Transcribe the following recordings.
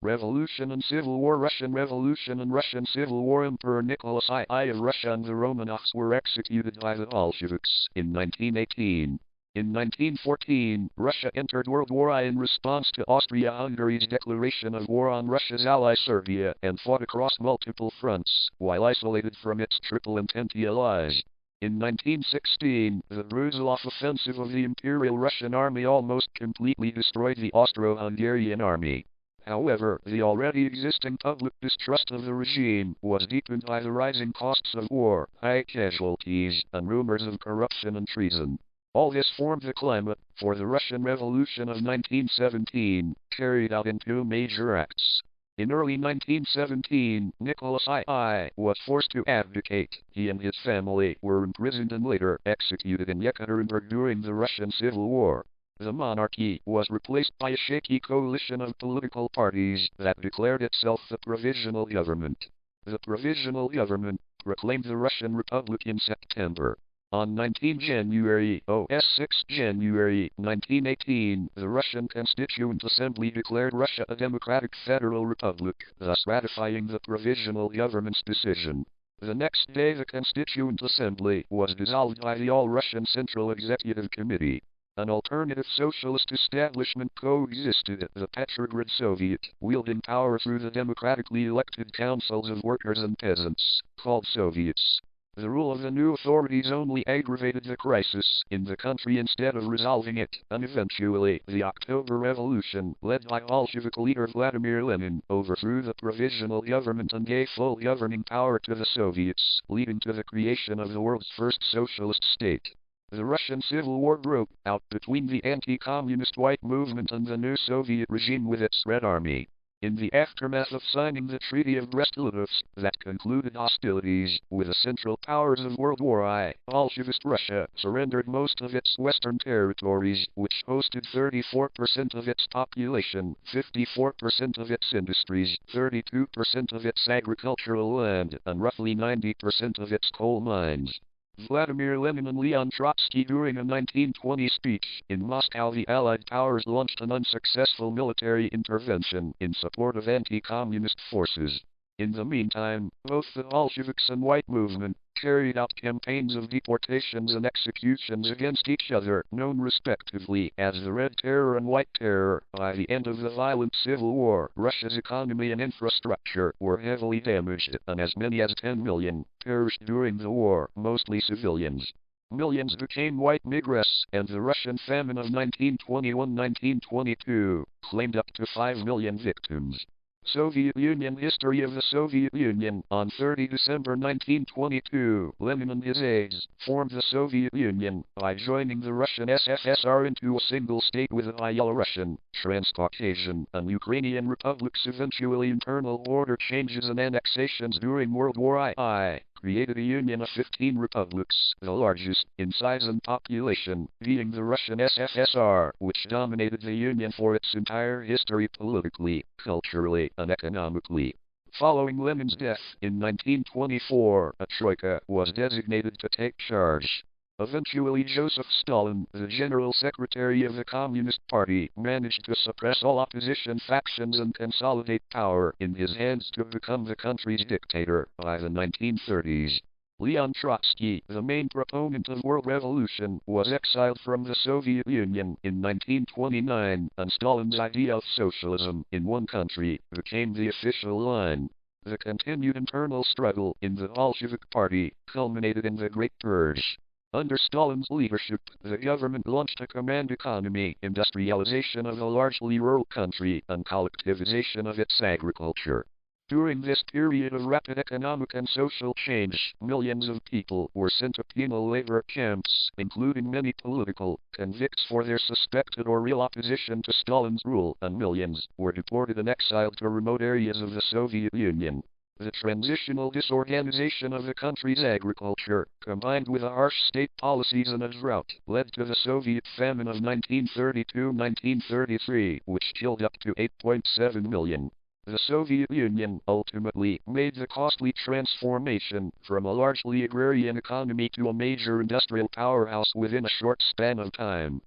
Revolution and Civil War. Russian Revolution and Russian Civil War. Emperor Nicholas I of Russia and the Romanovs were executed by the Bolsheviks in 1918. In 1914, Russia entered World War I in response to Austria-Hungary's declaration of war on Russia's ally Serbia and fought across multiple fronts, while isolated from its Triple Entente allies. In 1916, the Brusilov offensive of the Imperial Russian Army almost completely destroyed the Austro-Hungarian army. However, the already existing public distrust of the regime was deepened by the rising costs of war, high casualties, and rumors of corruption and treason. All this formed the climate for the Russian Revolution of 1917, carried out in two major acts. In early 1917, Nicholas I was forced to abdicate. He and his family were imprisoned and later executed in Yekaterinburg during the Russian Civil War. The monarchy was replaced by a shaky coalition of political parties that declared itself the Provisional Government. The Provisional Government proclaimed the Russian Republic in September. On 19 January 1918, the Russian Constituent Assembly declared Russia a democratic federal republic, thus ratifying the Provisional Government's decision. The next day the Constituent Assembly was dissolved by the All-Russian Central Executive Committee. An alternative socialist establishment coexisted, the Petrograd Soviet, wielding power through the democratically elected councils of workers and peasants, called Soviets. The rule of the new authorities only aggravated the crisis in the country instead of resolving it, and eventually, the October Revolution, led by Bolshevik leader Vladimir Lenin, overthrew the provisional government and gave full governing power to the Soviets, leading to the creation of the world's first socialist state. The Russian Civil War broke out between the anti-communist white movement and the new Soviet regime with its Red Army. In the aftermath of signing the Treaty of Brest-Litovsk that concluded hostilities with the Central Powers of World War I, Bolshevist Russia surrendered most of its western territories, which hosted 34% of its population, 54% of its industries, 32% of its agricultural land, and roughly 90% of its coal mines. Vladimir Lenin and Leon Trotsky. During a 1920 speech in Moscow, the Allied powers launched an unsuccessful military intervention in support of anti-communist forces. In the meantime, both the Bolsheviks and White Movement carried out campaigns of deportations and executions against each other, known respectively as the Red Terror and White Terror. By the end of the violent civil war, Russia's economy and infrastructure were heavily damaged, and as many as 10 million perished during the war, mostly civilians. Millions became white migrants, and the Russian famine of 1921-1922 claimed up to 5 million victims. Soviet Union. History of the Soviet Union. On 30 December 1922, Lenin and his aides formed the Soviet Union by joining the Russian SFSR into a single state with the Byelorussian, Transcaucasian, and Ukrainian republics. Eventually, internal border changes and annexations during World War I created a union of 15 republics, the largest in size and population being the Russian SFSR, which dominated the Union for its entire history politically, culturally, and economically. Following Lenin's death in 1924, a troika was designated to take charge. Eventually, Joseph Stalin, the General Secretary of the Communist Party, managed to suppress all opposition factions and consolidate power in his hands to become the country's dictator by the 1930s. Leon Trotsky, the main proponent of world revolution, was exiled from the Soviet Union in 1929, and Stalin's idea of socialism in one country became the official line. The continued internal struggle in the Bolshevik Party culminated in the Great Purge. Under Stalin's leadership, the government launched a command economy, industrialization of a largely rural country, and collectivization of its agriculture. During this period of rapid economic and social change, millions of people were sent to penal labor camps, including many political convicts for their suspected or real opposition to Stalin's rule, and millions were deported and exiled to remote areas of the Soviet Union. The transitional disorganization of the country's agriculture, combined with the harsh state policies and a drought, led to the Soviet famine of 1932-1933, which killed up to 8.7 million. The Soviet Union ultimately made the costly transformation from a largely agrarian economy to a major industrial powerhouse within a short span of time.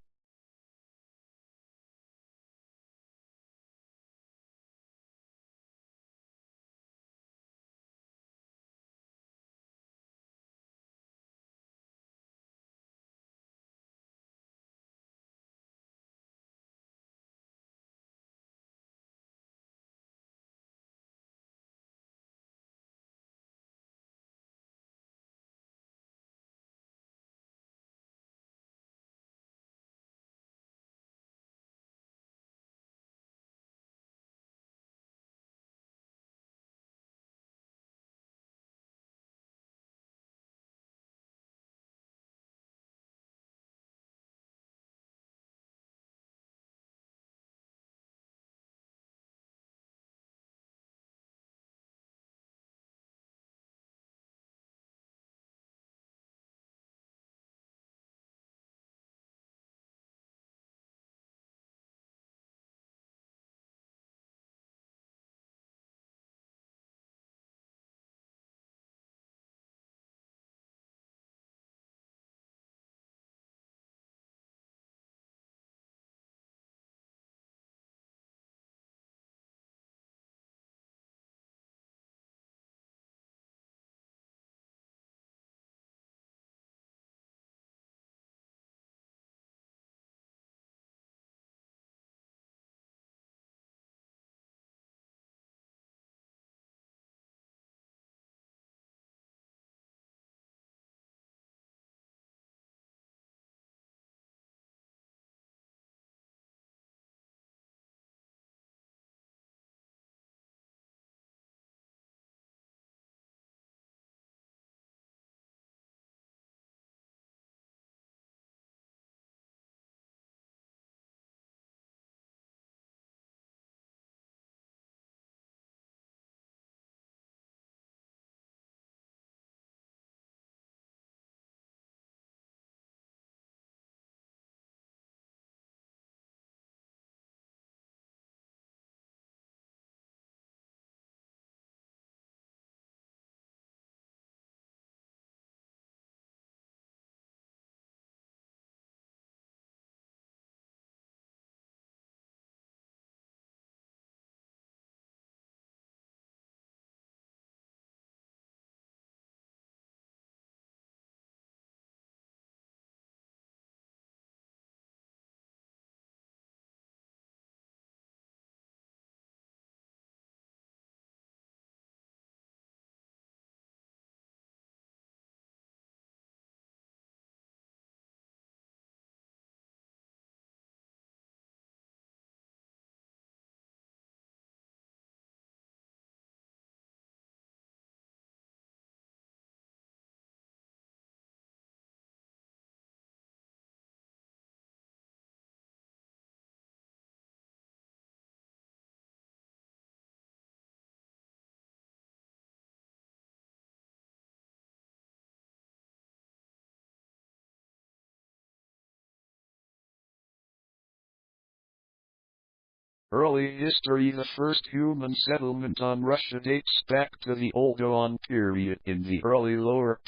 Early history. The first human settlement on Russia dates back to the Oldowan period in the early Lower